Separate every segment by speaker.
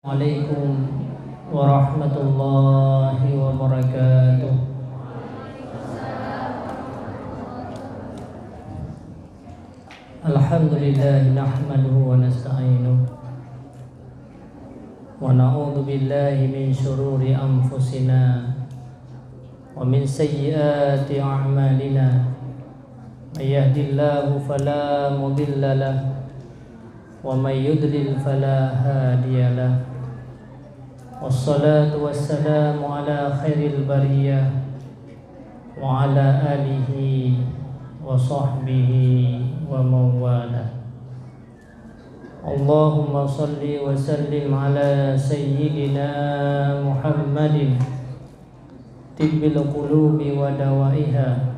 Speaker 1: Assalamualaikum warahmatullahi wabarakatuh. Alhamdulillah nahmaduhu wa nasta'inuh wa na'udzu billahi min syururi anfusina wa min sayyiati a'malina. May yahdihillahu fala mudilla lahu wa may yudlil fala hadiyalah. Wassalatu wassalamu ala khairil bariyah wa ala alihi wa sahbihi wa mawala. Allahumma salli wa sallim ala sayyidina Muhammadin tibbil qulubi wa dawaiha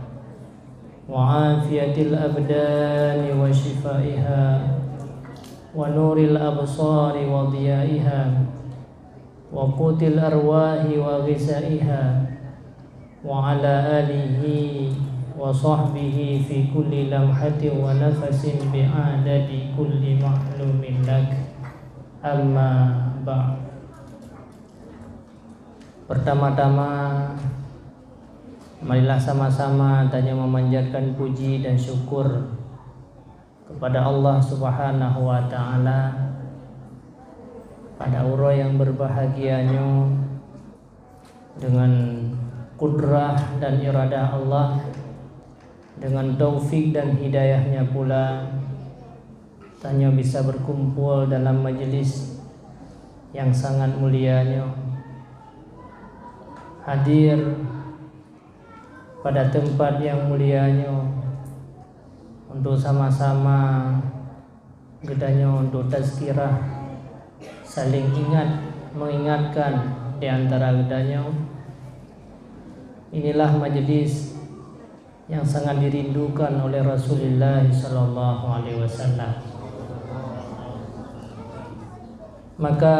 Speaker 1: wa afiyatil abdani wa shifaiha wa nuril absari wa diyaiha wa qutil arwahi wa ghisaiha wa ala alihi wa sahbihi fi kulli lamhatin wa nafasin bi'adadi kulli ma'lumin lak. Amma ba'd. Pertama-tama marilah sama-sama tanya memanjatkan puji dan syukur kepada Allah Subhanahu wa ta'ala pada urah yang berbahagianya dengan kudrah dan iradah Allah, dengan taufik dan hidayahnya pula tanya bisa berkumpul dalam majelis yang sangat mulianya, hadir pada tempat yang mulianya untuk sama-sama gedanya untuk tazkirah, saling ingat, mengingatkan di antara gedanya. Inilah majelis yang sangat dirindukan oleh Rasulullah sallallahu alaihi wasallam. Maka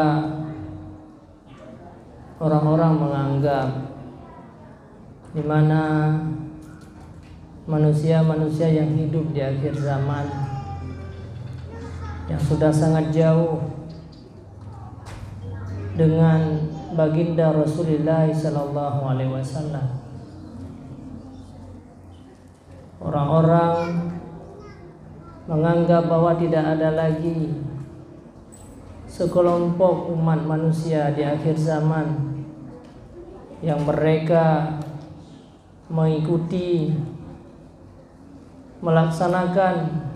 Speaker 1: orang-orang menganggap di mana manusia-manusia yang hidup di akhir zaman yang sudah sangat jauh dengan baginda Rasulullah sallallahu alaihi wasallam. Orang-orang menganggap bahwa tidak ada lagi sekelompok umat manusia di akhir zaman yang mereka mengikuti, melaksanakan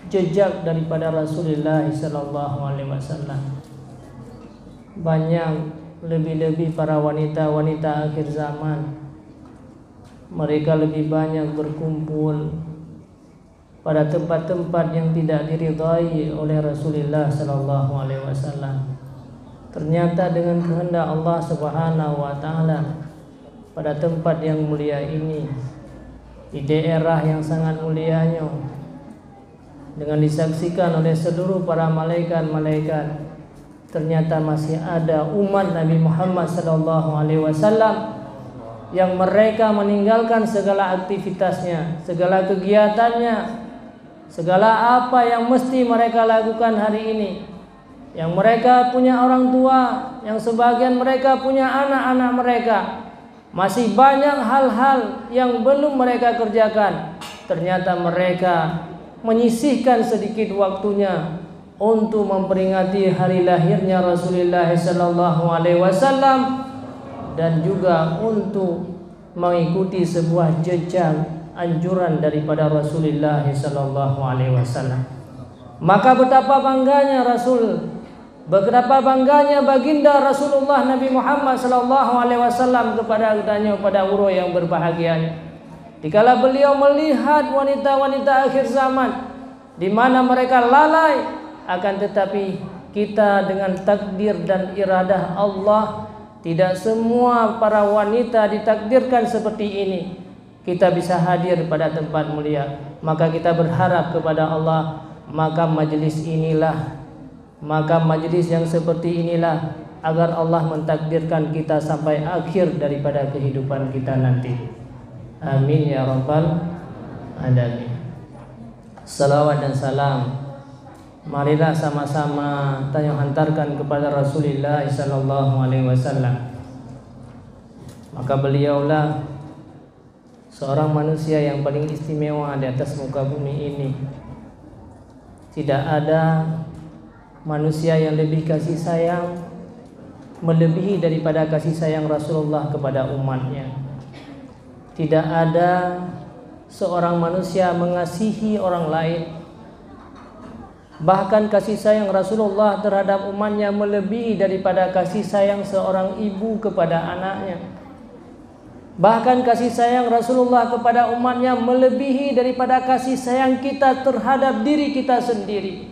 Speaker 1: jejak daripada Rasulullah sallallahu alaihi wasallam. Banyak, lebih-lebih para wanita-wanita akhir zaman, mereka lebih banyak berkumpul pada tempat-tempat yang tidak diridhai oleh Rasulullah sallallahu alaihi wasallam. Ternyata dengan kehendak Allah Subhanahu wa taala, pada tempat yang mulia ini, di daerah yang sangat mulianya, dengan disaksikan oleh seluruh para malaikat-malaikat, ternyata masih ada umat Nabi Muhammad sallallahu alaihi wasallam yang mereka meninggalkan segala aktivitasnya, segala kegiatannya, segala apa yang mesti mereka lakukan hari ini. Yang mereka punya orang tua, yang sebagian mereka punya anak-anak mereka, masih banyak hal-hal yang belum mereka kerjakan. Ternyata mereka menyisihkan sedikit waktunya untuk memperingati hari lahirnya Rasulullah sallallahu alaihi wasallam dan juga untuk mengikuti sebuah jejak anjuran daripada Rasulullah sallallahu alaihi wasallam. Maka betapa bangganya betapa bangganya baginda Rasulullah Nabi Muhammad sallallahu alaihi wasallam kepada agdanya, pada urus yang berbahagia, dikala beliau melihat wanita-wanita akhir zaman di mana mereka lalai. Akan tetapi kita dengan takdir dan iradah Allah, tidak semua para wanita ditakdirkan seperti ini kita bisa hadir pada tempat mulia. Maka kita berharap kepada Allah, maka majelis yang seperti inilah agar Allah mentakdirkan kita sampai akhir daripada kehidupan kita nanti. Amin ya rabbal alamin. Salawat dan salam marilah sama-sama tanya hantarkan kepada Rasulullah sallallahu alaihi wasallam. Maka beliaulah seorang manusia yang paling istimewa di atas muka bumi ini. Tidak ada manusia yang lebih kasih sayang melebihi daripada kasih sayang Rasulullah kepada umatnya. Tidak ada seorang manusia mengasihi orang lain, bahkan kasih sayang Rasulullah terhadap umatnya melebihi daripada kasih sayang seorang ibu kepada anaknya. Bahkan kasih sayang Rasulullah kepada umatnya melebihi daripada kasih sayang kita terhadap diri kita sendiri.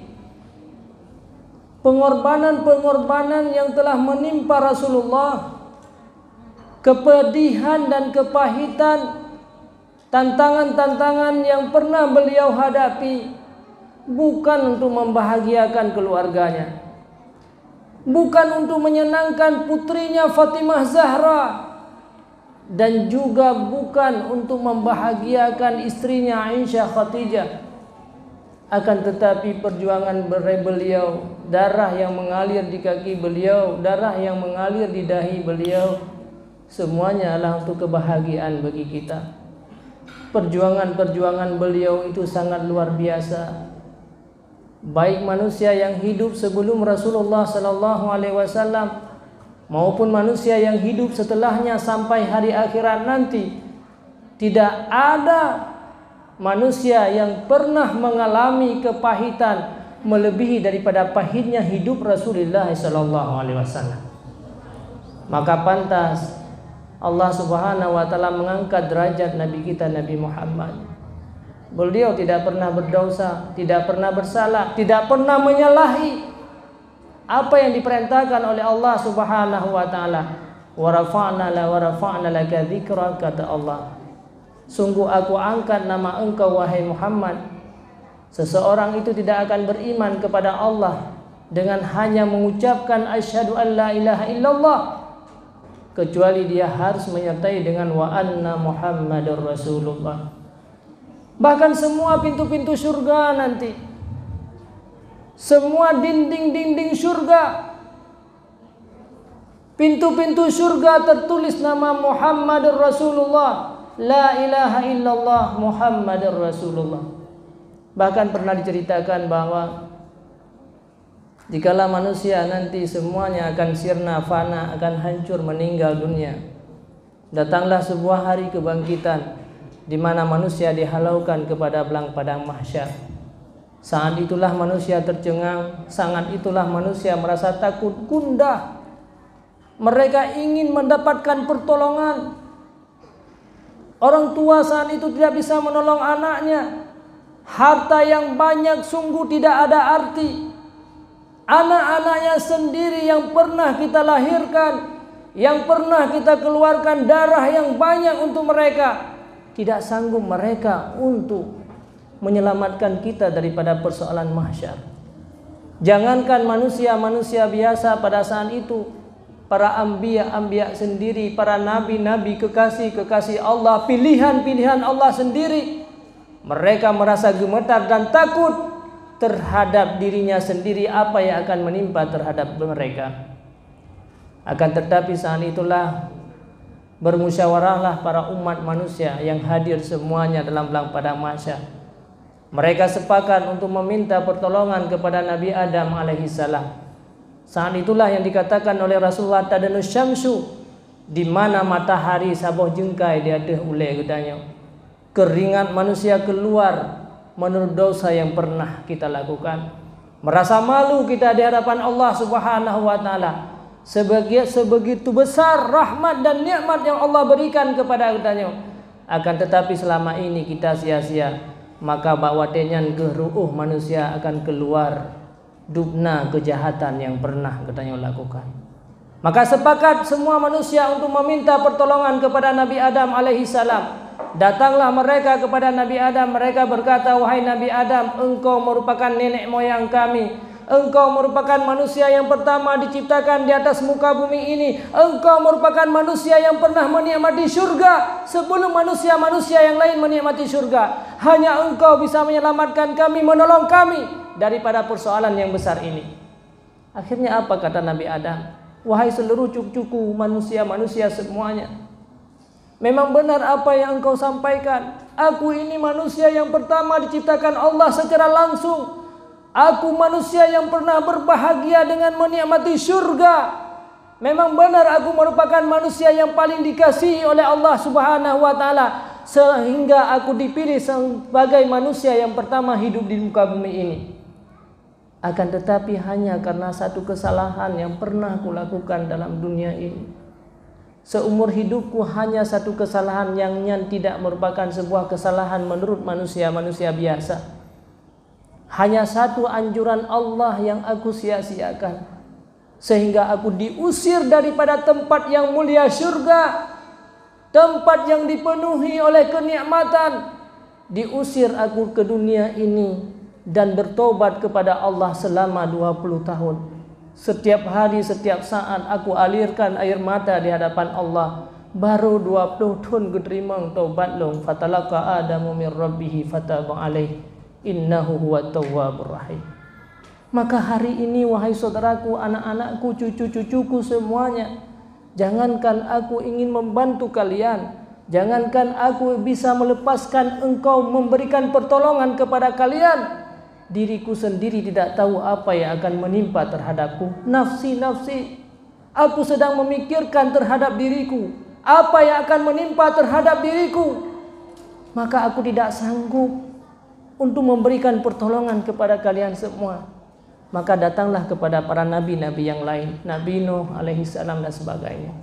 Speaker 1: Pengorbanan-pengorbanan yang telah menimpa Rasulullah, kepedihan dan kepahitan, tantangan-tantangan yang pernah beliau hadapi, bukan untuk membahagiakan keluarganya, bukan untuk menyenangkan putrinya Fatimah Zahra, dan juga bukan untuk membahagiakan istrinya Aisyah Khadijah. Akan tetapi perjuangan beliau, darah yang mengalir di kaki beliau, darah yang mengalir di dahi beliau, semuanya adalah untuk kebahagiaan bagi kita. Perjuangan-perjuangan beliau itu sangat luar biasa. Baik manusia yang hidup sebelum Rasulullah sallallahu alaihi wasallam maupun manusia yang hidup setelahnya sampai hari akhirat nanti, tidak ada manusia yang pernah mengalami kepahitan melebihi daripada pahitnya hidup Rasulullah sallallahu alaihi wasallam. Maka pantas Allah Subhanahu wa taala mengangkat derajat Nabi kita Nabi Muhammad. Beliau tidak pernah berdosa, tidak pernah bersalah, tidak pernah menyalahi apa yang diperintahkan oleh Allah Subhanahu wa taala. Wa rafa'na laka dzikra, kata Allah. Sungguh aku angkat nama engkau wahai Muhammad. Seseorang itu tidak akan beriman kepada Allah dengan hanya mengucapkan asyhadu an la ilaha illallah, kecuali dia harus menyertai dengan wa anna Muhammadar Rasulullah. Bahkan semua pintu-pintu surga nanti, semua dinding-dinding surga, pintu-pintu surga tertulis nama Muhammadur Rasulullah, la ilaha illallah Muhammadur Rasulullah. Bahkan pernah diceritakan bahwa dikala manusia nanti semuanya akan sirna, fana, akan hancur, meninggal dunia, datanglah sebuah hari kebangkitan di mana manusia dihalaukan kepada belang padang mahsyar. Saat itulah manusia tercengang, saat itulah manusia merasa takut, gundah. Mereka ingin mendapatkan pertolongan. Orang tua saat itu tidak bisa menolong anaknya. Harta yang banyak sungguh tidak ada arti. Anak-anaknya sendiri yang pernah kita lahirkan, yang pernah kita keluarkan darah yang banyak untuk mereka, tidak sanggup mereka untuk menyelamatkan kita daripada persoalan mahsyar. Jangankan manusia-manusia biasa pada saat itu, para anbiya sendiri, para nabi-nabi, kekasih-kekasih Allah, pilihan-pilihan Allah sendiri, mereka merasa gemetar dan takut terhadap dirinya sendiri apa yang akan menimpa terhadap mereka. Akan tetapi saat itulah bermusyawarahlah para umat manusia yang hadir semuanya dalam belang padang mahsyar. Mereka sepakat untuk meminta pertolongan kepada Nabi Adam alaihissalam. Saat itulah yang dikatakan oleh Rasulullah tadanus syamsu, di mana matahari sabuh jengkai di atas ulai gedanya. Keringat manusia keluar menurut dosa yang pernah kita lakukan. Merasa malu kita di hadapan Allah Subhanahu wa taala. Sebegitu besar rahmat dan nikmat yang Allah berikan kepada kita. Akan tetapi selama ini kita sia-sia, maka bakwatenyan geruuh manusia akan keluar dubna kejahatan yang pernah katanya lakukan. Maka sepakat semua manusia untuk meminta pertolongan kepada Nabi Adam alaihissalam. Datanglah mereka kepada Nabi Adam. Mereka berkata, wahai Nabi Adam, engkau merupakan nenek moyang kami. Engkau merupakan manusia yang pertama diciptakan di atas muka bumi ini. Engkau merupakan manusia yang pernah menikmati surga sebelum manusia-manusia yang lain menikmati surga. Hanya Engkau bisa menyelamatkan kami, menolong kami daripada persoalan yang besar ini. Akhirnya apa kata Nabi Adam? Wahai seluruh cucu-cucu manusia-manusia semuanya, memang benar apa yang engkau sampaikan. Aku ini manusia yang pertama diciptakan Allah secara langsung. Aku manusia yang pernah berbahagia dengan menikmati surga. Memang benar aku merupakan manusia yang paling dikasihi oleh Allah Subhanahu wa taala, sehingga aku dipilih sebagai manusia yang pertama hidup di muka bumi ini. Akan tetapi hanya karena satu kesalahan yang pernah kulakukan dalam dunia ini. Seumur hidupku hanya satu kesalahan yang tidak merupakan sebuah kesalahan menurut manusia-manusia biasa. Hanya satu anjuran Allah yang aku sia-siakan, sehingga aku diusir daripada tempat yang mulia surga, tempat yang dipenuhi oleh kenikmatan. Diusir aku ke dunia ini dan bertobat kepada Allah selama 20 tahun. Setiap hari, setiap saat aku alirkan air mata di hadapan Allah. Baru 20 tahun keterima taubat long. Fatalaqa Adamu min Rabbih fataba alaih. Innahu huwa tawwabur rahim. Maka hari ini wahai saudaraku, anak-anakku, cucu-cucuku semuanya, jangankan aku ingin membantu kalian, jangankan aku bisa melepaskan engkau, memberikan pertolongan kepada kalian, diriku sendiri tidak tahu apa yang akan menimpa terhadapku. Nafsi, aku sedang memikirkan terhadap diriku, apa yang akan menimpa terhadap diriku. Maka aku tidak sanggup untuk memberikan pertolongan kepada kalian semua. Maka datanglah kepada para nabi-nabi yang lain, Nabi Nuh alaihi salam dan sebagainya.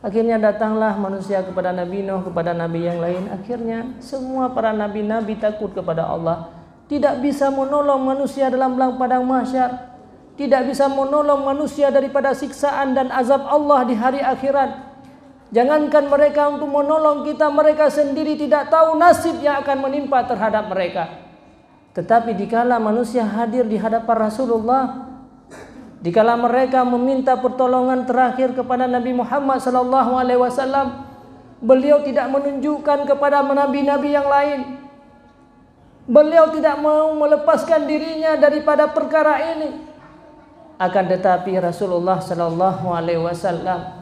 Speaker 1: Akhirnya datanglah manusia kepada Nabi Nuh, kepada nabi yang lain. Akhirnya semua para nabi-nabi takut kepada Allah, tidak bisa menolong manusia dalam padang mahsyar, tidak bisa menolong manusia daripada siksaan dan azab Allah di hari akhirat. Jangankan mereka untuk menolong kita, mereka sendiri tidak tahu nasib yang akan menimpa terhadap mereka. Tetapi dikala manusia hadir di hadapan Rasulullah, dikala mereka meminta pertolongan terakhir kepada Nabi Muhammad SAW, beliau tidak menunjukkan kepada nabi-nabi yang lain. Beliau tidak mau melepaskan dirinya daripada perkara ini. Akan tetapi Rasulullah SAW,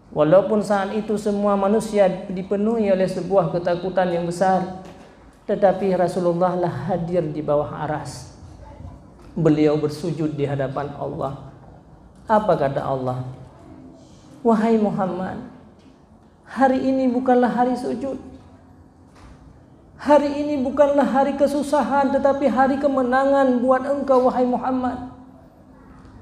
Speaker 1: walaupun saat itu semua manusia dipenuhi oleh sebuah ketakutan yang besar, tetapi Rasulullah lah hadir di bawah aras. Beliau bersujud di hadapan Allah. Apa kata Allah? Wahai Muhammad, hari ini bukanlah hari sujud. Hari ini bukanlah hari kesusahan, tetapi hari kemenangan buat engkau wahai Muhammad.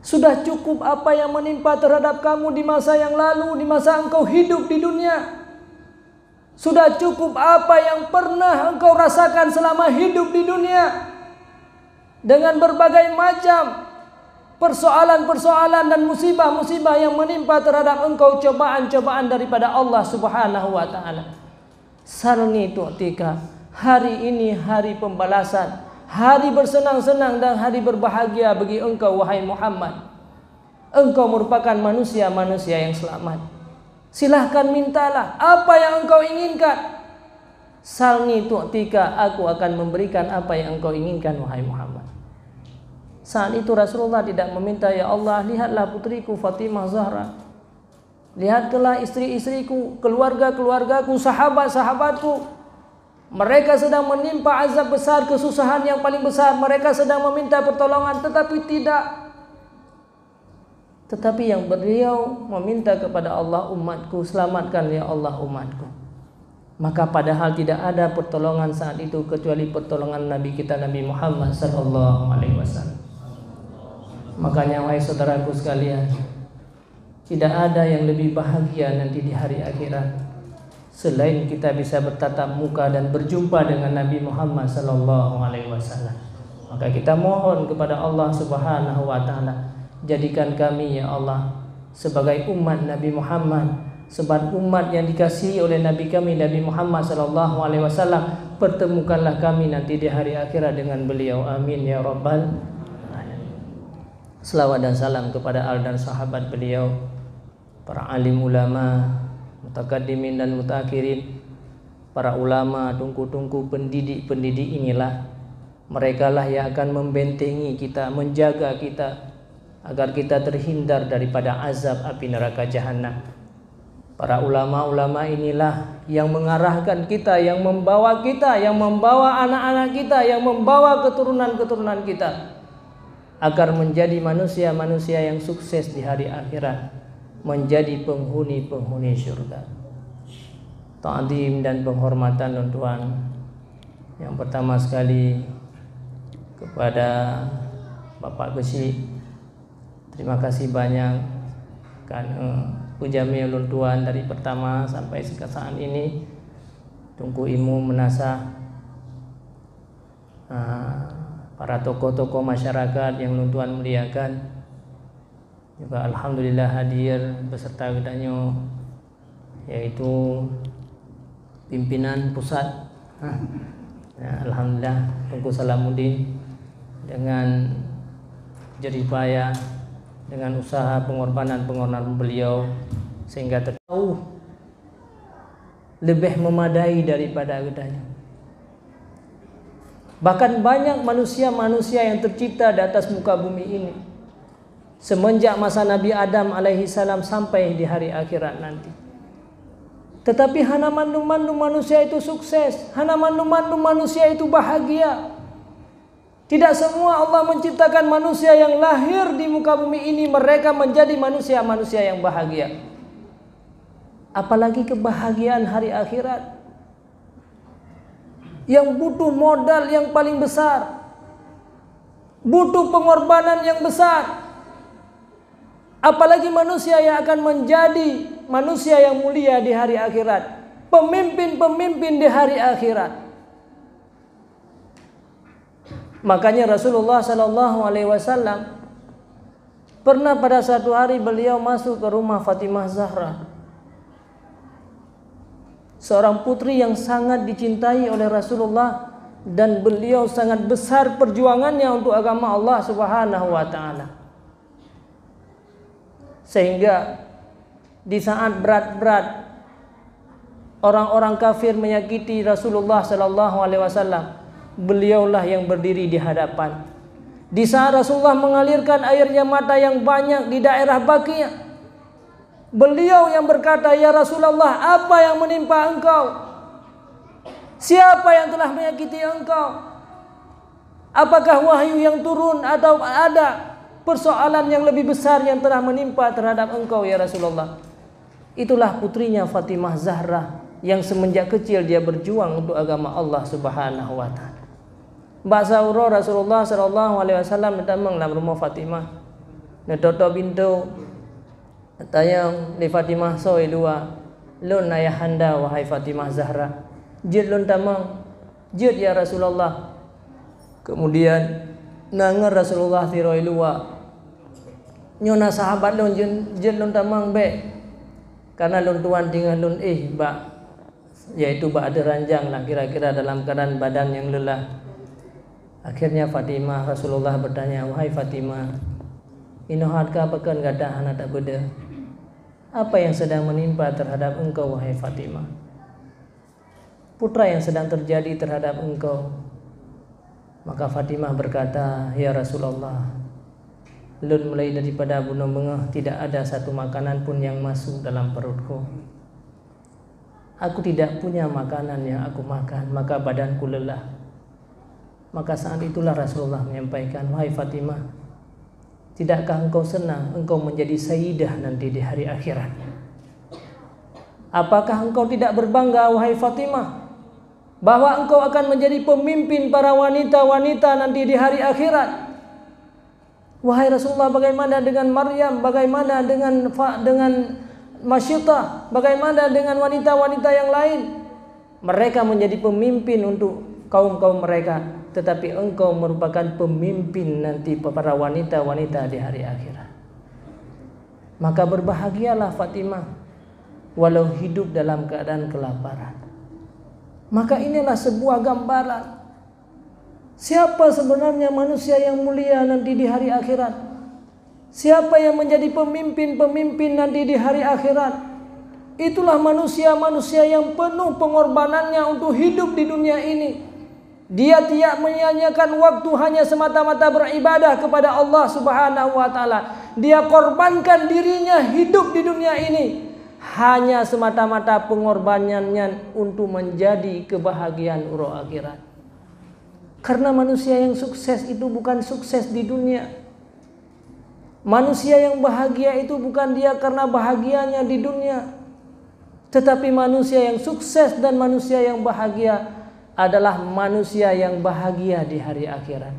Speaker 1: Sudah cukup apa yang menimpa terhadap kamu di masa yang lalu, di masa engkau hidup di dunia. Sudah cukup apa yang pernah engkau rasakan selama hidup di dunia, dengan berbagai macam persoalan-persoalan dan musibah-musibah yang menimpa terhadap engkau, cobaan-cobaan daripada Allah Subhanahu wa taala. Salni tu'tika, hari ini hari pembalasan, hari bersenang-senang dan hari berbahagia bagi engkau wahai Muhammad. Engkau merupakan manusia-manusia yang selamat. Silahkan mintalah apa yang engkau inginkan. Salni tu'tika, aku akan memberikan apa yang engkau inginkan wahai Muhammad. Saat itu Rasulullah tidak meminta, ya Allah, lihatlah putriku Fatimah Zahra, lihatlah istri-istriku, keluarga-keluargaku, sahabat-sahabatku, mereka sedang menimpa azab besar, kesusahan yang paling besar, mereka sedang meminta pertolongan, tetapi tidak. Tetapi yang beliau meminta kepada Allah, umatku, selamatkan ya Allah umatku. Maka padahal tidak ada pertolongan saat itu kecuali pertolongan Nabi kita Nabi Muhammad SAW. Makanya wahai saudaraku sekalian, tidak ada yang lebih bahagia nanti di hari akhirat selain kita bisa bertatap muka dan berjumpa dengan Nabi Muhammad SAW. Maka kita mohon kepada Allah Subhanahu wa taala, jadikan kami ya Allah sebagai umat Nabi Muhammad, sebagai umat yang dikasihi oleh Nabi kami Nabi Muhammad SAW. Pertemukanlah kami nanti di hari akhirat dengan beliau. Amin ya rabbal alamin. Selawat dan salam kepada al dan sahabat beliau, para alim ulama, mutakaddimin dan mutakhirin, para ulama, tungku-tungku, pendidik-pendidik inilah. Mereka lah yang akan membentengi kita, menjaga kita agar kita terhindar daripada azab api neraka jahanam. Para ulama-ulama inilah yang mengarahkan kita, yang membawa kita, yang membawa anak-anak kita, yang membawa keturunan-keturunan kita agar menjadi manusia-manusia yang sukses di hari akhirat, menjadi penghuni-penghuni syurga. Ta'zim dan penghormatan tuan. Yang pertama sekali kepada Bapak Besi, terima kasih banyak kan Ujami ulun tuan dari pertama sampai saat ini tunggu ilmu menasah para tokoh-tokoh masyarakat yang tuan muliakan juga alhamdulillah hadir beserta kedanyo yaitu pimpinan pusat ya, alhamdulillah Tunggu Salamuddin dengan jeripaya dengan usaha pengorbanan beliau sehingga tahu lebih memadai daripada kedanyo. Bahkan banyak manusia-manusia yang tercipta di atas muka bumi ini semenjak masa Nabi Adam alaihi salam sampai di hari akhirat nanti. Tetapi hana mandu-mandu manusia itu sukses, hana mandu-mandu manusia itu bahagia. Tidak semua Allah menciptakan manusia yang lahir di muka bumi ini mereka menjadi manusia-manusia yang bahagia. Apalagi kebahagiaan hari akhirat yang butuh modal yang paling besar, butuh pengorbanan yang besar. Apalagi manusia yang akan menjadi manusia yang mulia di hari akhirat, pemimpin-pemimpin di hari akhirat. Makanya Rasulullah SAW pernah pada satu hari beliau masuk ke rumah Fatimah Zahra, seorang putri yang sangat dicintai oleh Rasulullah dan beliau sangat besar perjuangannya untuk agama Allah Subhanahu wa taala. Sehingga di saat berat-berat orang-orang kafir menyakiti Rasulullah sallallahu alaihi wasallam, beliaulah yang berdiri di hadapan. Di saat Rasulullah mengalirkan airnya mata yang banyak di daerah Baqi', beliau yang berkata, "Ya Rasulullah, apa yang menimpa engkau? Siapa yang telah menyakiti engkau? Apakah wahyu yang turun atau ada persoalan yang lebih besar yang telah menimpa terhadap engkau ya Rasulullah?" Itulah putrinya Fatimah Zahra yang semenjak kecil dia berjuang untuk agama Allah Subhanahu wa taala. Mbak Sauro Rasulullah sallallahu alaihi wasallam datang dalam rumah Fatimah. Nedoto pintu tayang di Fatimah soi dua. Lun ayahanda wahai Fatimah Zahra. Jid lun tamang. Jid ya Rasulullah. Kemudian nangar Rasulullah tiroi luwa. Nyona sahabat lun jid lun tamang be. Karena lun tuan tinggal lun mbak, yaitu mbak ada ranjang lah kira-kira dalam keadaan badan yang lelah. Akhirnya Fatimah Rasulullah bertanya, wahai Fatimah, inohatka pekan gadah anak tak beda. Apa yang sedang menimpa terhadap engkau wahai Fatimah? Putra yang sedang terjadi terhadap engkau. Maka Fatimah berkata, ya Rasulullah, lun mulai daripada bunuh bengah tidak ada satu makanan pun yang masuk dalam perutku. Aku tidak punya makanan yang aku makan, maka badanku lelah. Maka saat itulah Rasulullah menyampaikan, wahai Fatimah, tidakkah engkau senang engkau menjadi sayyidah nanti di hari akhirat? Apakah engkau tidak berbangga wahai Fatimah bahwa engkau akan menjadi pemimpin para wanita-wanita nanti di hari akhirat? Wahai Rasulullah, bagaimana dengan Maryam? Bagaimana dengan Masyitah? Bagaimana dengan wanita-wanita yang lain? Mereka menjadi pemimpin untuk kaum-kaum mereka, tetapi engkau merupakan pemimpin nanti para wanita-wanita di hari akhirat. Maka berbahagialah Fatimah walau hidup dalam keadaan kelaparan. Maka inilah sebuah gambaran siapa sebenarnya manusia yang mulia nanti di hari akhirat. Siapa yang menjadi pemimpin-pemimpin nanti di hari akhirat? Itulah manusia-manusia yang penuh pengorbanannya untuk hidup di dunia ini. Dia tidak menyia-nyiakan waktu hanya semata-mata beribadah kepada Allah Subhanahu wa taala. Dia korbankan dirinya hidup di dunia ini hanya semata-mata pengorbanannya untuk menjadi kebahagiaan uruh akhirat. Karena manusia yang sukses itu bukan sukses di dunia. Manusia yang bahagia itu bukan dia karena bahagianya di dunia, tetapi manusia yang sukses dan manusia yang bahagia adalah manusia yang bahagia di hari akhirat.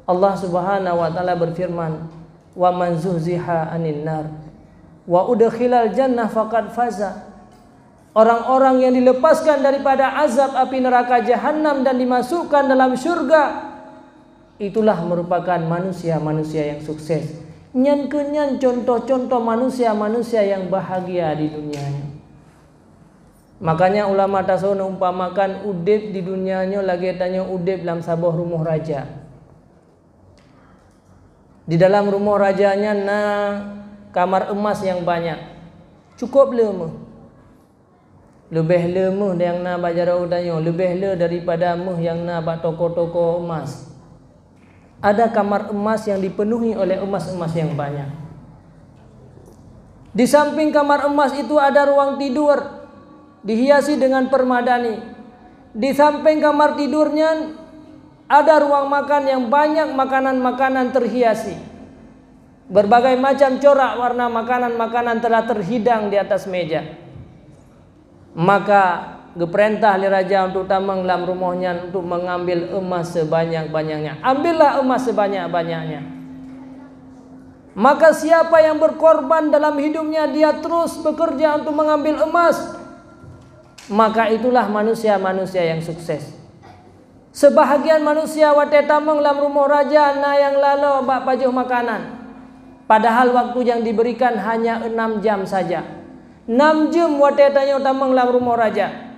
Speaker 1: Allah Subhanahu wa taala berfirman, "Wa man zuhziha 'anil nar wa udkhilal jannah faqad faza." Orang-orang yang dilepaskan daripada azab api neraka jahanam dan dimasukkan dalam surga, itulah merupakan manusia-manusia yang sukses. Nyan kenyan contoh-contoh manusia-manusia yang bahagia di dunianya. Makanya ulama tasawuf umpamakan udip di dunianya lagi tanya udip dalam sebuah rumah raja. Di dalam rumah rajanya kamar emas yang banyak. Cukup lemah. Lebih lemah yang bajarau tanya, lebih le daripada yang bak toko-toko emas. Ada kamar emas yang dipenuhi oleh emas-emas yang banyak. Di samping kamar emas itu ada ruang tidur dihiasi dengan permadani. Di samping kamar tidurnya ada ruang makan yang banyak makanan-makanan terhiasi. Berbagai macam corak warna makanan-makanan telah terhidang di atas meja. Maka geperintah li raja untuk tamang dalam rumahnya untuk mengambil emas sebanyak-banyaknya. Ambillah emas sebanyak-banyaknya. Maka siapa yang berkorban dalam hidupnya, dia terus bekerja untuk mengambil emas, maka itulah manusia-manusia yang sukses. Sebahagian manusia wate tamang dalam rumah raja yang lalu bak pajuh makanan, padahal waktu yang diberikan hanya 6 jam saja. 6 jam wate tanya tamang dalam rumah raja.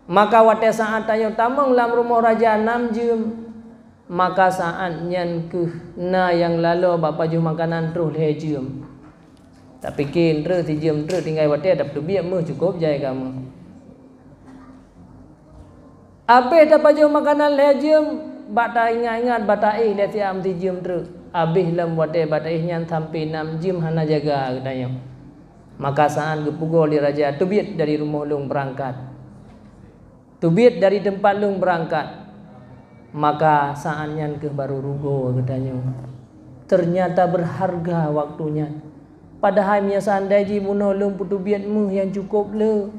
Speaker 1: Maka wate saat tanya tamang dalam rumah raja 6 jam, maka saat nyan ke yang lalu bak pajuh makanan terus le jam. Tak fikir terus 3 jam terus tinggal wate dapat biar mu cukup jai kamu. Habis dah pajuh makanan le jam, bak tak ingat-ingat bak tak le tiam 3 jam terus. Habis lam wate bak tak nyan sampai 6 jam hana jaga katanya. Maka saat gepugol di raja tubit dari rumah lung berangkat. Tubit dari tempat lung berangkat. Maka saatnya ke baru rugo katanya. Ternyata berharga waktunya. Padahal nya sandai ji munolong putubiatmu yang cukup le.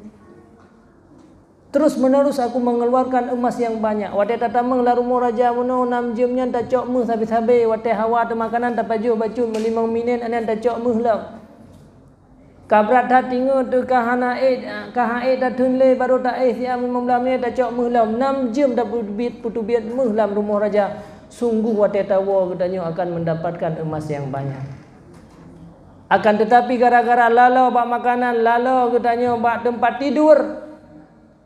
Speaker 1: Terus menerus aku mengeluarkan emas yang banyak. Wate tatamang la rumah raja muno 6 jamnya tak cok mu habis-habis. Wate hawa tu makanan tak pajuh bacun 5 minit anan tak cok mu lah. Kabrat dah tinggal tu kahana dah tunle baru tak siam 15 minit tak cok mu lah. 6 jam dah putubiat mu dalam rumah raja. Sungguh wate tawa katanya akan mendapatkan emas yang banyak. Akan tetapi gara-gara lalau bak makanan, lalau katanya bak tempat tidur,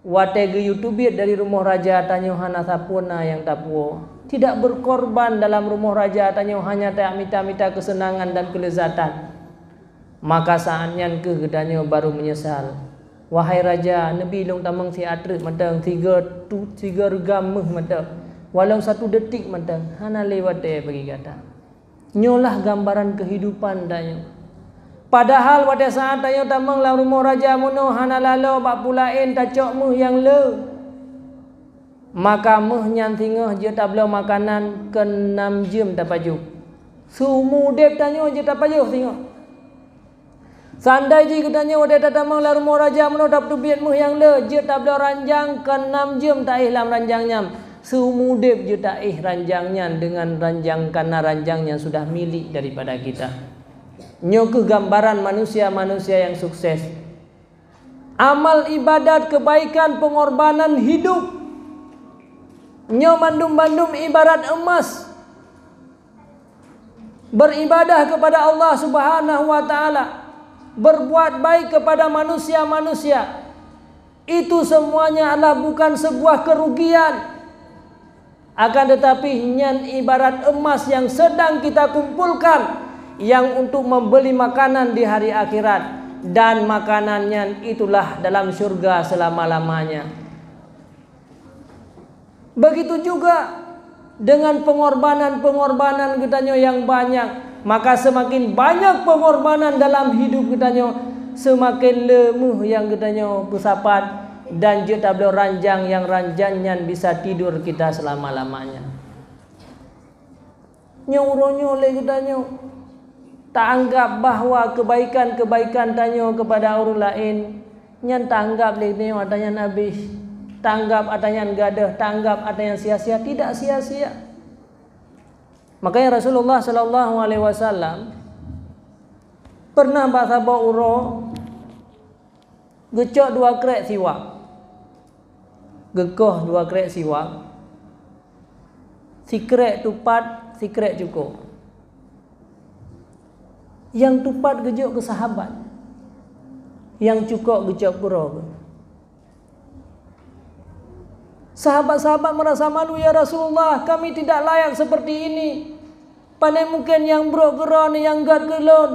Speaker 1: wate ge YouTuber dari rumah raja tanya hana sapuna yang tapuo. Tidak berkorban dalam rumah raja tanya hanya tak minta-minta kesenangan dan kelezatan. Maka saatnya ke katanya baru menyesal. Wahai raja, Nabi long tamang si atrik matang 3 regam matang. Walau 1 detik matang hana lewat dia bagi kata. Nyolah gambaran kehidupan tanya. Padahal pada saat tanya tamang dalam rumah raja muno hana lalu bak pulain tacok mu yang le. Maka muh nyan tingah je tak belau makanan ke 6 jam tak pajuh. Sumu dep tanya je tak pajuh tengok. Sandai ji katanya wada tatamang dalam rumah raja muno tak tubiat mu yang le je tak belau ranjang ke 6 jam tak dalam ranjangnya. Seumudip je tak ranjangnya dengan ranjang karena ranjangnya sudah milik daripada kita. Nyoke gambaran manusia-manusia yang sukses. Amal ibadat kebaikan pengorbanan hidup. Nyo bandum-bandum ibarat emas. Beribadah kepada Allah Subhanahu wa taala. Berbuat baik kepada manusia-manusia. Itu semuanya adalah bukan sebuah kerugian. Akan tetapi nyan ibarat emas yang sedang kita kumpulkan yang untuk membeli makanan di hari akhirat, dan makanannya itulah dalam surga selama-lamanya. Begitu juga dengan pengorbanan-pengorbanan kitanya yang banyak, maka semakin banyak pengorbanan dalam hidup kitanya, semakin lemah yang kitanya bersapat, dan je tak boleh ranjang yang ranjangnya bisa tidur kita selama-lamanya. Nyuruhnya oleh kitanya tak anggap bahawa kebaikan-kebaikan tanya kepada orang lain, nyan tak anggap leh adanya habis, tak anggap adanya gadah, tak anggap adanya sia-sia, tidak sia-sia. Makanya Rasulullah sallallahu alaihi wasallam pernah bahasa uro gecok 2 krek siwak, gekoh 2 krek siwak, si krek tupat, si krek cukup. Yang tupat gejok ke sahabat, yang cukup gejok pura. Sahabat-sahabat merasa malu, ya Rasulullah, kami tidak layak seperti ini. Pandai mungkin yang brok geron, yang gad gelon.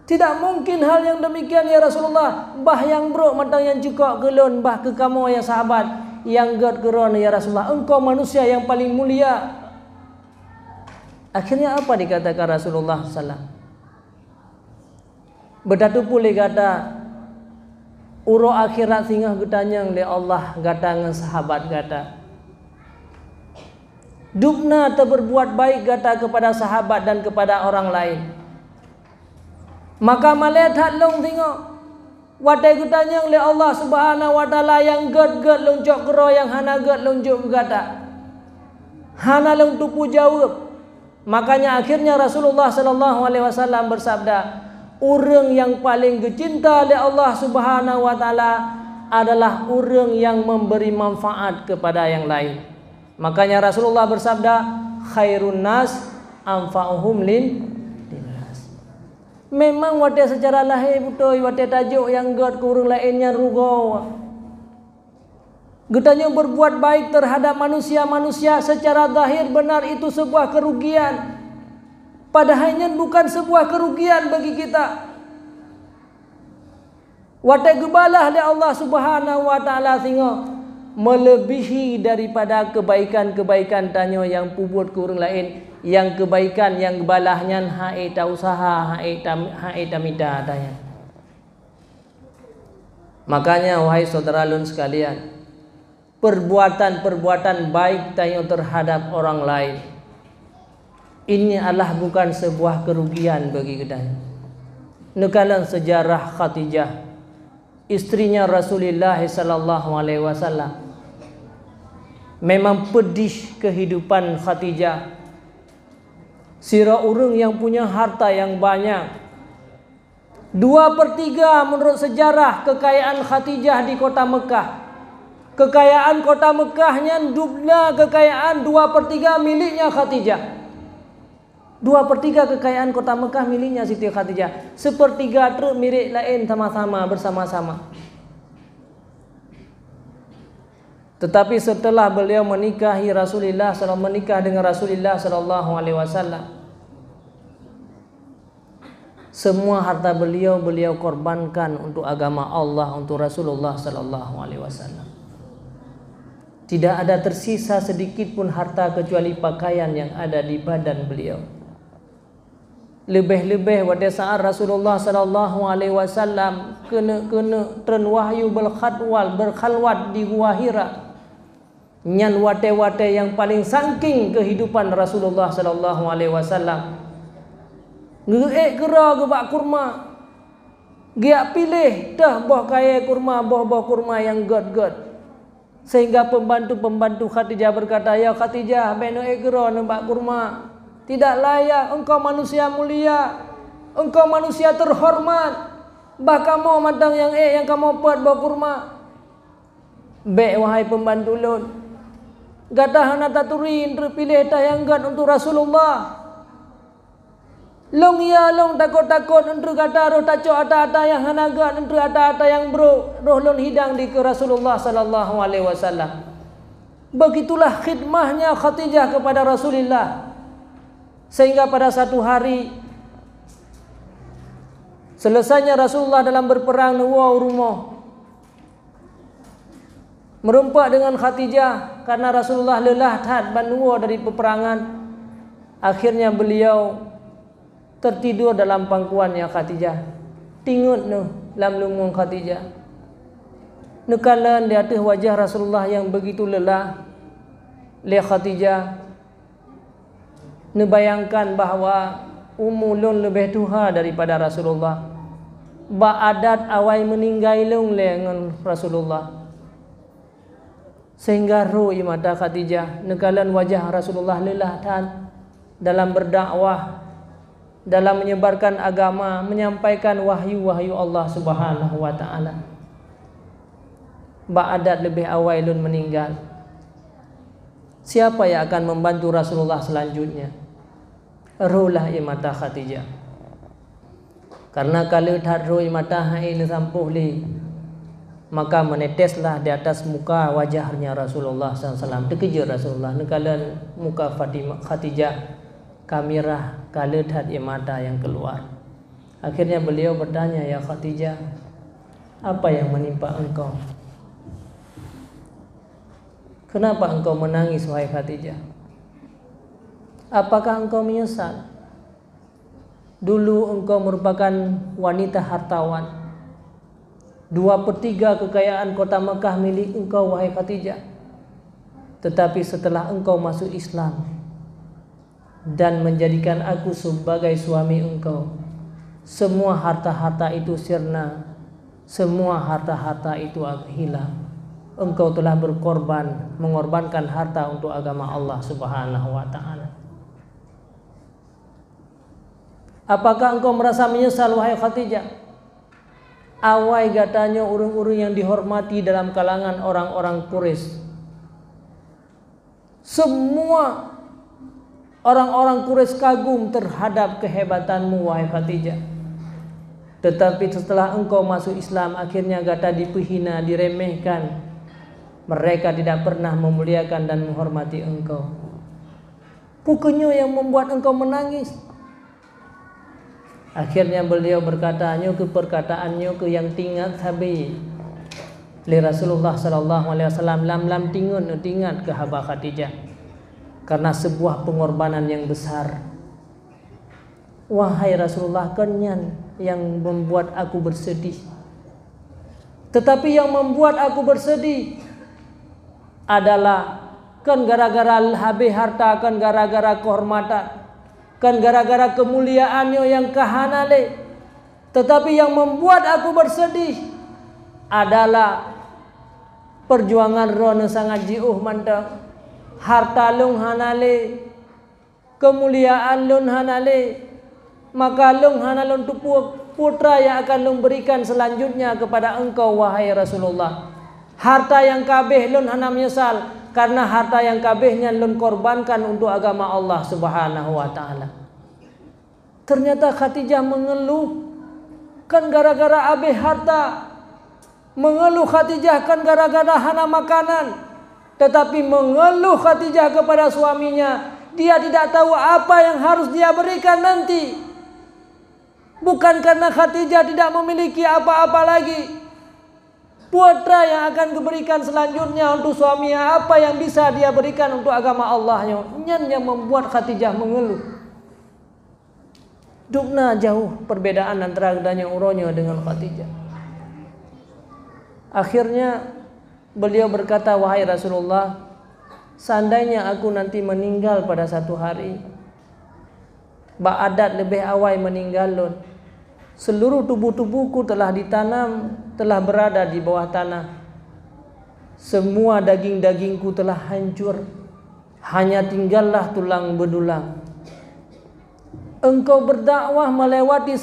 Speaker 1: Tidak mungkin hal yang demikian ya Rasulullah. Bah yang brok matang yang cukup gelon, bah ke kamu ya sahabat yang gad geron ya Rasulullah. Engkau manusia yang paling mulia. Akhirnya apa dikatakan Rasulullah SAW? Berdatu pulih kata, uro akhirat singgah getanyang le Allah gata ngan sahabat gata. Dubna berbuat baik gata kepada sahabat dan kepada orang lain. Maka melihat long tengok, watai getanyang le Allah Subhanahu wa taala yang gad-gad lonjok gero, yang hana gad lonjok gata. Hana long tupu jawab. Makanya akhirnya Rasulullah sallallahu alaihi wasallam bersabda, orang yang paling dicinta oleh Allah Subhanahu wa taala adalah orang yang memberi manfaat kepada yang lain. Makanya Rasulullah bersabda, khairun nas anfa'uhum linnas. Memang wate secara lahir betul, wate tajuk yang god ke orang lainnya rugo. Getanya berbuat baik terhadap manusia-manusia secara zahir benar itu sebuah kerugian. Padahalnya bukan sebuah kerugian bagi kita. Watai gebalah oleh Allah Subhanahu wa taala sehingga melebihi daripada kebaikan-kebaikan tanya yang pubut ke orang lain, yang kebaikan yang gebalahnya hae ta usaha, hae ta mita tanya. Makanya wahai saudara lun sekalian, perbuatan-perbuatan baik tanya terhadap orang lain ini adalah bukan sebuah kerugian bagi kita. Nekalan sejarah Khadijah, istrinya Rasulullah sallallahu alaihi wasallam, memang pedih kehidupan Khadijah. Sira orang yang punya harta yang banyak, 2/3 menurut sejarah kekayaan Khadijah di kota Mekah. Kekayaan kota Mekahnya dubla kekayaan 2/3 miliknya Khadijah. 2/3 kekayaan kota Mekah miliknya Siti Khadijah. 1/3 truk milik lain sama-sama bersama-sama. Tetapi setelah beliau menikahi Rasulullah SAW, menikah dengan Rasulullah sallallahu alaihi wasallam, semua harta beliau korbankan untuk agama Allah, untuk Rasulullah sallallahu alaihi wasallam. Tidak ada tersisa sedikit pun harta kecuali pakaian yang ada di badan beliau. Lebih-lebih pada saat Rasulullah sallallahu alaihi wasallam kena tren wahyu berkhalwat di Gua Hira. Nyan wate-wate yang paling saking kehidupan Rasulullah sallallahu alaihi wasallam. Ngeek gera gebak kurma. Giak pilih dah boh kaya kurma, boh kurma yang god. Sehingga pembantu-pembantu Khadijah berkata, ya Khadijah, beno egro nembak kurma. Tidak layak, engkau manusia mulia, engkau manusia terhormat. Bah kamu matang yang kamu buat bawa kurma. Bek wahai pembantu lun, gatah hana taturin terpilih tayang gat untuk Rasulullah. Long ya long takut-takut untuk kata roh taco ata-ata yang hanagat, untuk ata-ata yang bro roh lon hidang di ke Rasulullah sallallahu alaihi wasallam. Begitulah khidmahnya Khadijah kepada Rasulullah. Sehingga pada satu hari selesainya Rasulullah dalam berperang nuwa rumah merompak dengan Khadijah karena Rasulullah lelah tahat banua dari peperangan. Akhirnya beliau tertidur dalam pangkuannya Khadijah. Tingut nu lam lumung Khadijah. Nekalan di atas wajah Rasulullah yang begitu lelah, li Khadijah nebayangkan bahawa umulun lebih tuha daripada Rasulullah. Ba'adat awai meninggailung dengan Rasulullah. Sehingga ruh mata Khadijah, nekalan wajah Rasulullah lelah tahan dalam berdakwah, dalam menyebarkan agama, menyampaikan wahyu-wahyu Allah Subhanahu wa taala. Ba'adat lebih awal lun meninggal. Siapa yang akan membantu Rasulullah selanjutnya? Ruhlah mata Khadijah. Karena kalau tak ruh mata hai sampuh li, maka meneteslah di atas muka wajahnya Rasulullah SAW. Terkejut Rasulullah. Nekalan muka Khadijah kamirah kaledat mata yang keluar. Akhirnya beliau bertanya, ya Khadijah, apa yang menimpa engkau? Kenapa engkau menangis wahai Khadijah? Apakah engkau menyesal? Dulu engkau merupakan wanita hartawan. 2/3 kekayaan kota Mekah milik engkau wahai Khadijah. Tetapi setelah engkau masuk Islam dan menjadikan aku sebagai suami engkau, semua harta-harta itu sirna, semua harta-harta itu hilang. Engkau telah berkorban, mengorbankan harta untuk agama Allah Subhanahu wa taala. Apakah engkau merasa menyesal wahai Khadijah? Awai katanya urung-urung yang dihormati dalam kalangan orang-orang Quraisy. Semua orang-orang Quraisy kagum terhadap kehebatanmu wahai Khadijah. Tetapi setelah engkau masuk Islam, akhirnya kata dipehina, diremehkan. Mereka tidak pernah memuliakan dan menghormati engkau. Bukannya yang membuat engkau menangis. Akhirnya beliau berkata, ke perkataannya ke yang tinggal sabi li Rasulullah sallallahu alaihi wasallam lam tingat ke haba Khadijah karena sebuah pengorbanan yang besar. Wahai Rasulullah, kenyan yang membuat aku bersedih. Tetapi yang membuat aku bersedih adalah kan gara-gara habis harta, kan gara-gara kehormatan, kan gara-gara kemuliaannya yang kahanale. Tetapi yang membuat aku bersedih adalah perjuangan rono sangat jiuh mantap. Harta lung hanale, kemuliaan lung hanale, maka lung hanalun tu putra yang akan lung berikan selanjutnya kepada engkau wahai Rasulullah. Harta yang kabeh lun hana menyesal, karena harta yang kabehnya lun korbankan untuk agama Allah Subhanahu wa taala. Ternyata Khadijah mengeluh, kan gara-gara abeh harta. Mengeluh Khadijah kan gara-gara hana makanan. Tetapi mengeluh Khadijah kepada suaminya, dia tidak tahu apa yang harus dia berikan nanti. Bukan karena Khadijah tidak memiliki apa-apa lagi. Putra yang akan diberikan selanjutnya untuk suaminya, apa yang bisa dia berikan untuk agama Allahnya. Yang membuat Khadijah mengeluh. Dukna jauh perbedaan antara adanya uronya dengan Khadijah. Akhirnya beliau berkata, wahai Rasulullah, seandainya aku nanti meninggal pada satu hari, ba'adat lebih awal meninggal lun, seluruh tubuh-tubuhku telah ditanam, telah berada di bawah tanah. Semua daging-dagingku telah hancur, hanya tinggallah tulang belulang. Engkau berdakwah melewati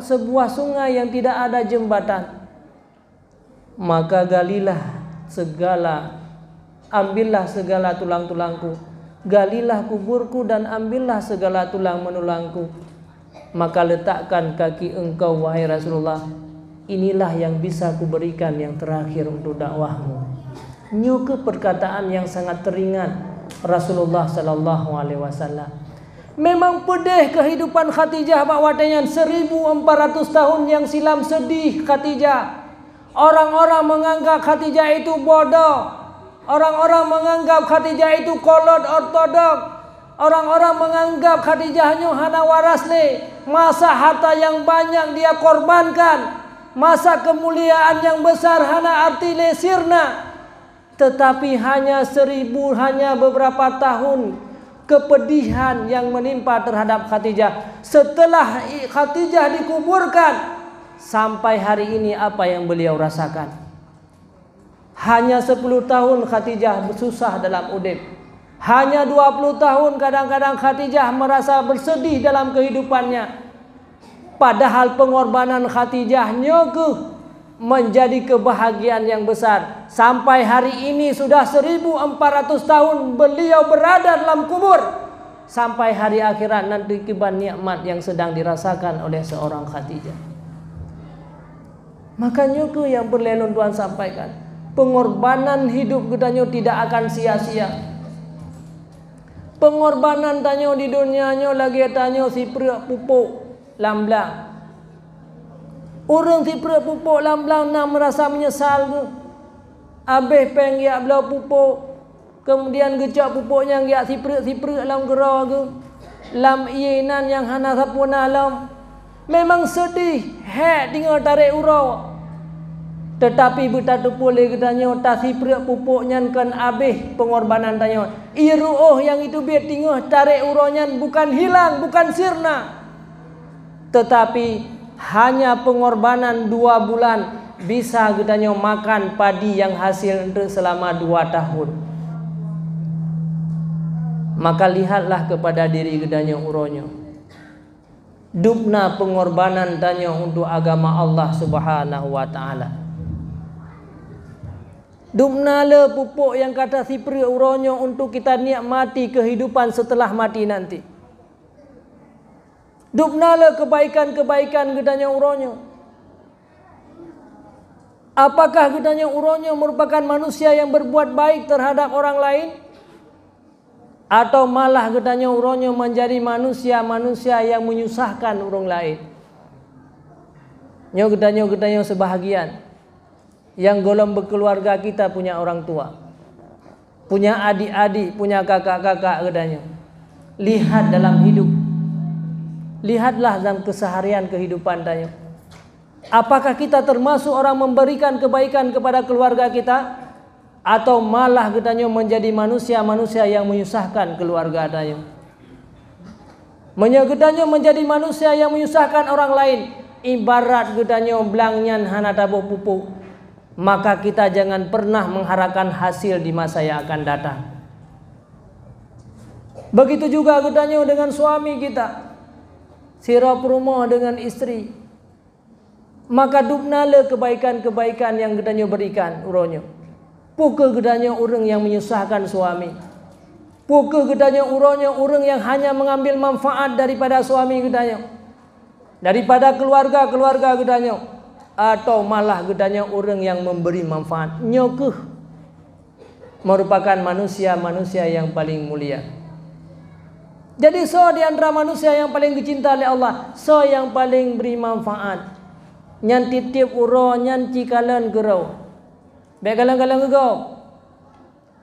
Speaker 1: sebuah sungai yang tidak ada jembatan. Maka ambillah segala tulang-tulangku, galilah kuburku dan ambillah segala tulang menulangku. Maka letakkan kaki engkau wahai Rasulullah. Inilah yang bisa kuberikan yang terakhir untuk dakwahmu. Nyuke perkataan yang sangat teringat Rasulullah sallallahu alaihi wasallam. Memang pedih kehidupan Khadijah bakwatanya 1400 tahun yang silam, sedih Khadijah. Orang-orang menganggap Khadijah itu bodoh. Orang-orang menganggap Khadijah itu kolot ortodok. Orang-orang menganggap Khadijah hanya waras le. Masa harta yang banyak dia korbankan. Masa kemuliaan yang besar hanya arti le sirna. Tetapi hanya beberapa tahun kepedihan yang menimpa terhadap Khadijah. Setelah Khadijah dikuburkan, sampai hari ini apa yang beliau rasakan? Hanya 10 tahun Khadijah bersusah dalam udip. Hanya 20 tahun kadang-kadang Khadijah merasa bersedih dalam kehidupannya. Padahal pengorbanan Khadijah menjadi kebahagiaan yang besar. Sampai hari ini sudah 1400 tahun beliau berada dalam kubur. Sampai hari akhirat nanti kiban nikmat yang sedang dirasakan oleh seorang Khadijah. Makanya yang perlu Tuhan sampaikan, pengorbanan hidup kita tidak akan sia-sia. Pengorbanan tanyo di dunianya lagi tanyo si pupuk lamblang. Orang si pupuk lamblang nak merasa menyesal ke? Habis penggiak belau pupuk, kemudian gecak pupuknya giak si lam gerau ke? Lam ienan yang hana sapuna lam. Memang sedih, tinggal tarik urau. Tetapi betatu boleh katanya tasi pupuknya kan habis pengorbanan tanya. Iruh yang itu biar tinggal tarik uraunya bukan hilang, bukan sirna. Tetapi hanya pengorbanan 2 bulan bisa katanya makan padi yang hasil untuk selama 2 tahun. Maka lihatlah kepada diri katanya uraunya. Dupna pengorbanan tanya untuk agama Allah Subhanahu wa taala. Dupna le pupuk yang kata si uraunya untuk kita nikmati kehidupan setelah mati nanti. Dupna le kebaikan-kebaikan gedanya uraunya. Apakah gedanya uraunya merupakan manusia yang berbuat baik terhadap orang lain? Atau malah gedanya uraunya menjadi manusia-manusia yang menyusahkan orang lain? Gedanya sebahagian yang golong berkeluarga kita punya orang tua, punya adik-adik, punya kakak-kakak gedanya. Lihat dalam hidup, lihatlah dalam keseharian kehidupan tanya. Apakah kita termasuk orang memberikan kebaikan kepada keluarga kita? Atau malah katanya menjadi manusia-manusia yang menyusahkan keluarga katanya. Menyegetanya menjadi manusia yang menyusahkan orang lain. Ibarat katanya belangnya hana tabuh pupuk. Maka kita jangan pernah mengharapkan hasil di masa yang akan datang. Begitu juga katanya dengan suami kita. Sirap rumah dengan istri. Maka dupnale kebaikan-kebaikan yang katanya berikan uraunya. Pukul gedanya orang yang menyusahkan suami. Pukul gedanya uraunya orang yang hanya mengambil manfaat daripada suami gedanya, daripada keluarga gedanya. Atau malah gedanya orang yang memberi manfaat. Nyokuh merupakan manusia-manusia yang paling mulia. Jadi di antara manusia yang paling dicinta oleh Allah, yang paling beri manfaat. Nyan titip urau, nyan cikalan gerau. Baik kalang-kalang kau.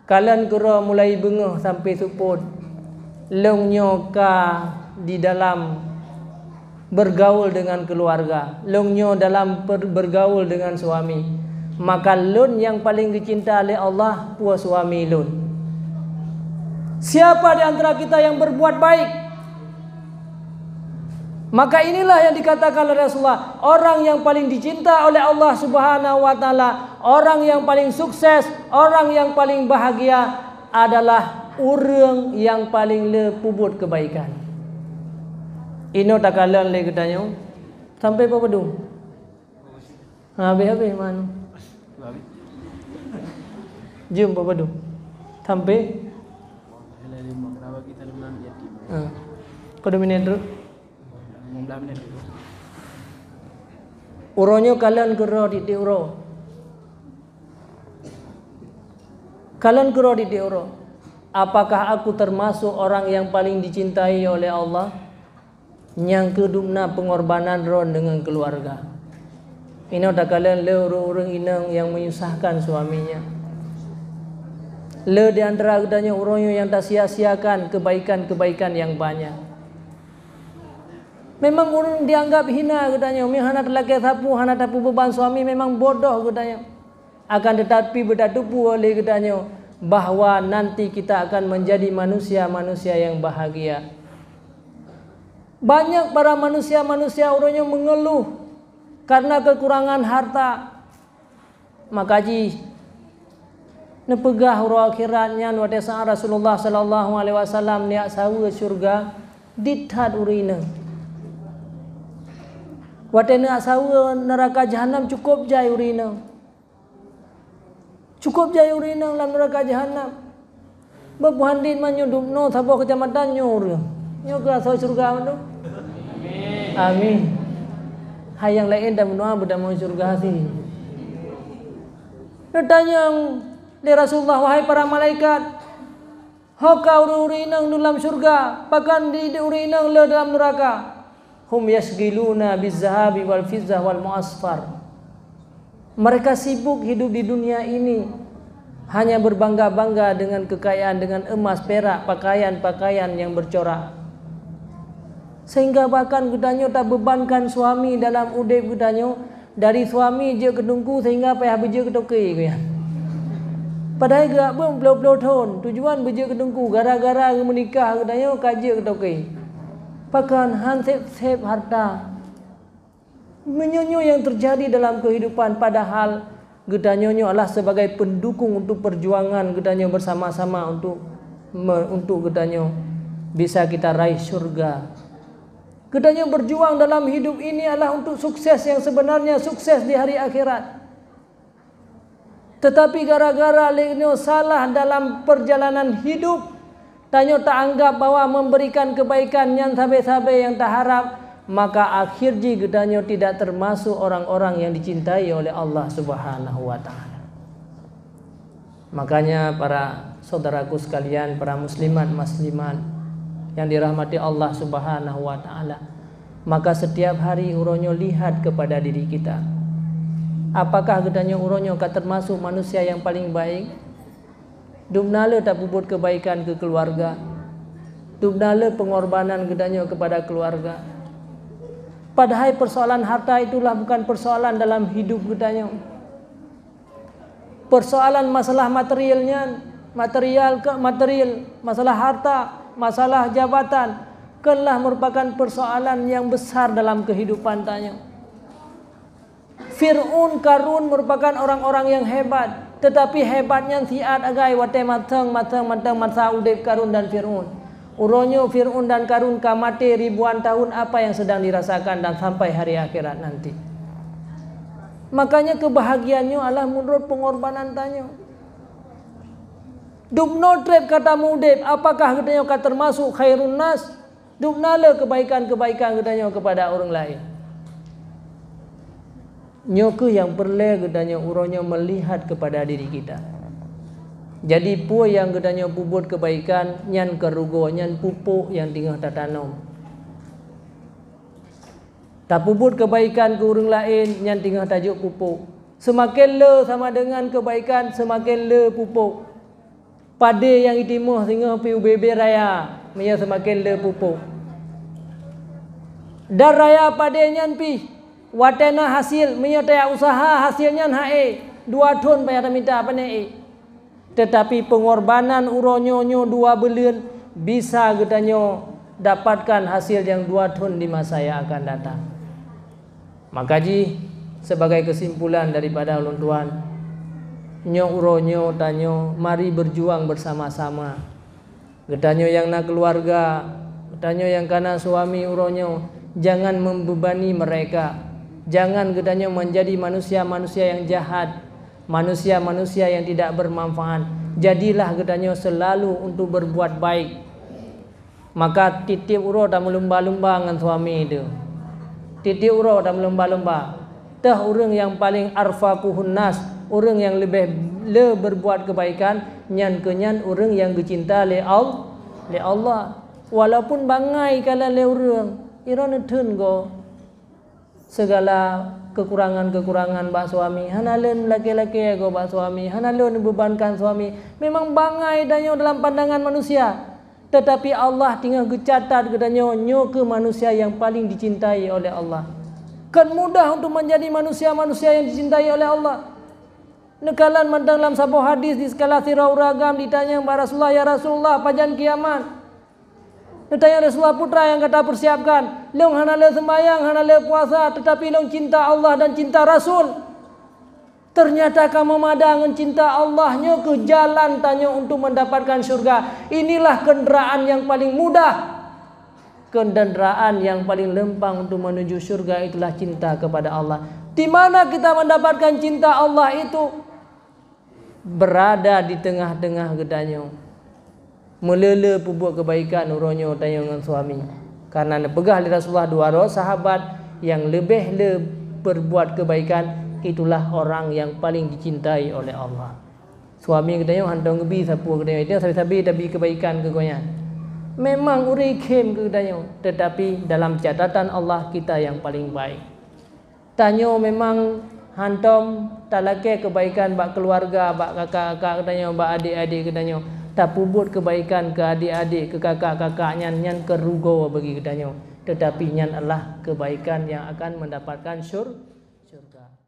Speaker 1: Kalan kura mulai bengah sampai suput. Longnyo ka di dalam bergaul dengan keluarga. Longnyo dalam bergaul dengan suami. Maka lun yang paling dicinta oleh Allah puas suami lun. Siapa di antara kita yang berbuat baik? Maka inilah yang dikatakan oleh Rasulullah, orang yang paling dicinta oleh Allah Subhanahu wa taala, orang yang paling sukses, orang yang paling bahagia adalah orang yang paling lepubut kebaikan. Ino takalan le katanya sampai apa dong? Habis mana? Jum apa dong? Sampai kau minit dulu. Uronyo kalian kero di uro. Kalian kero di uro. apakah aku termasuk orang yang paling dicintai oleh Allah? Yang kedua pengorbanan ron dengan keluarga. Ini tak kalian le orang inang yang menyusahkan suaminya. Le di antara gedanya orang yang tak sia-siakan kebaikan-kebaikan yang banyak. Memang orang dianggap hina gedanya. Hana telaki tapu beban suami memang bodoh gedanya. Akan tetapi bertatupu oleh gedanya bahawa nanti kita akan menjadi manusia-manusia yang bahagia. Banyak para manusia-manusia orangnya mengeluh karena kekurangan harta. Makaji nepegah uro akhiratnya wate sa Rasulullah sallallahu alaihi wasallam niak sawu surga dithat urina. Wate niak sawu neraka jahanam cukup jai urina. Cukup jai urina dalam neraka jahanam. Bebuhandin manyudupno thabo kecamatan nyor. Nyor ke surga manu. Amin. Hai yang lain dah mendoa berda mau surga sih. Ditanya di Rasulullah, wahai para malaikat, haka urinang dalam surga, pakan di urinang le dalam neraka. Hum yasgiluna bizzahabi wal fizzah wal muasfar. Mereka sibuk hidup di dunia ini hanya berbangga-bangga dengan kekayaan, dengan emas, perak, pakaian-pakaian yang bercorak. Sehingga bahkan gudanyo tak bebankan suami dalam udip gudanyo. Dari suami je kedungku sehingga payah beje kedokai ya. Padahal gerak pun belau-belau tahun. Tujuan beje kedungku gara-gara menikah gudanyo kaje kedokai. Bahkan hansip-sip harta. Menyonyo yang terjadi dalam kehidupan padahal gudanyo adalah sebagai pendukung untuk perjuangan gudanyo bersama-sama untuk gudanyo bisa kita raih surga. Kedanya berjuang dalam hidup ini adalah untuk sukses yang sebenarnya sukses di hari akhirat. Tetapi gara-gara lenyo salah dalam perjalanan hidup, tanyo tak anggap bahwa memberikan kebaikan yang sabe-sabe yang tak harap, maka akhirnya gedanyo tidak termasuk orang-orang yang dicintai oleh Allah Subhanahu wa taala. Makanya para saudaraku sekalian, para muslimat yang dirahmati Allah Subhanahu wa taala, maka setiap hari uronyo lihat kepada diri kita. Apakah gedanyo uronyo termasuk manusia yang paling baik? Dubnale tak bubut kebaikan ke keluarga. Dubnale pengorbanan gedanyo kepada keluarga. Padahal persoalan harta itulah bukan persoalan dalam hidup gedanyo. Persoalan masalah material, masalah harta, masalah jabatan telah merupakan persoalan yang besar dalam kehidupan tanya. Fir'aun, Karun merupakan orang-orang yang hebat, tetapi hebatnya siat agai wate matang masa udip Karun dan Fir'aun. Uronyo Fir'aun dan Karun kamate ribuan tahun apa yang sedang dirasakan dan sampai hari akhirat nanti. Makanya kebahagiaannya adalah menurut pengorbanan tanya. Dubno trep kata mudib, apakah katanya termasuk khairun nas? Dubnala kebaikan-kebaikan katanya kepada orang lain. Nyoku yang perlu katanya uronyo melihat kepada diri kita. Jadi pu yang katanya bubut kebaikan, nyan kerugo, nyan pupuk yang tinggal tatanam. Tak bubut kebaikan ke orang lain, nyan tinggal tajuk pupuk. Semakin le sama dengan kebaikan, semakin le pupuk. Pade yang itimuh sehingga PUBB raya Mia semakin le pupuk. Dan raya pade nyan pi watena hasil Mia taya usaha hasilnya hae 2 ton payah minta apa ne. Tetapi pengorbanan uronyonyo 2 bulan bisa gedanyo dapatkan hasil yang 2 ton di masa yang akan datang. Makaji sebagai kesimpulan daripada ulun tuan, nyo uronyo tanyo mari berjuang bersama-sama. Gedanyo yang nak keluarga, gedanyo yang kana suami uronyo, jangan membebani mereka. Jangan gedanyo menjadi manusia-manusia yang jahat, manusia-manusia yang tidak bermanfaat. Jadilah gedanyo selalu untuk berbuat baik. Maka titip uro tak melumba-lumba dengan suami itu. Titip uro tak melumba-lumba. Tah orang yang paling arfaquhun nas, orang yang lebih le berbuat kebaikan nyan kenyan orang yang dicinta oleh Allah. Walaupun bangai kala le orang, ira neutun go segala kekurangan-kekurangan bak suami. Hanaleun laki-laki go bak suami, hanaleun bebankan suami. Memang bangai danyo dalam pandangan manusia. Tetapi Allah tinggal gecatat kedanyo nyo ke manusia yang paling dicintai oleh Allah. Kan mudah untuk menjadi manusia-manusia yang dicintai oleh Allah. Nekalan mandang dalam sebuah hadis di skala sirah uragam ditanya kepada Rasulullah, ya Rasulullah, pajan kiamat. Ditanya Rasulullah putra yang kata persiapkan, leung hanale sembahyang, hanale puasa, tetapi leung cinta Allah dan cinta Rasul. Ternyata kamu madangan cinta Allahnya ke jalan tanya untuk mendapatkan syurga. Inilah kenderaan yang paling mudah. Kenderaan yang paling lempang untuk menuju syurga itulah cinta kepada Allah. Di mana kita mendapatkan cinta Allah itu? Berada di tengah-tengah gedanyo. Melele buat kebaikan uronyo tanya dengan suami. Karena pegah li Rasulullah dua sahabat yang lebih berbuat kebaikan, itulah orang yang paling dicintai oleh Allah. Suami katanya handong gebi sapu katanya itu sabi-sabi tapi kebaikan ke gonya. Memang uri kem ke katanya, tetapi dalam catatan Allah kita yang paling baik. Tanyo memang hantom talake kebaikan bak keluarga, bak kakak-kakak katanya, bak adik-adik katanya. Tak pubut kebaikan ke adik-adik, ke kakak-kakaknya nyan kerugo bagi katanya. Tetapi nyan Allah kebaikan yang akan mendapatkan surga.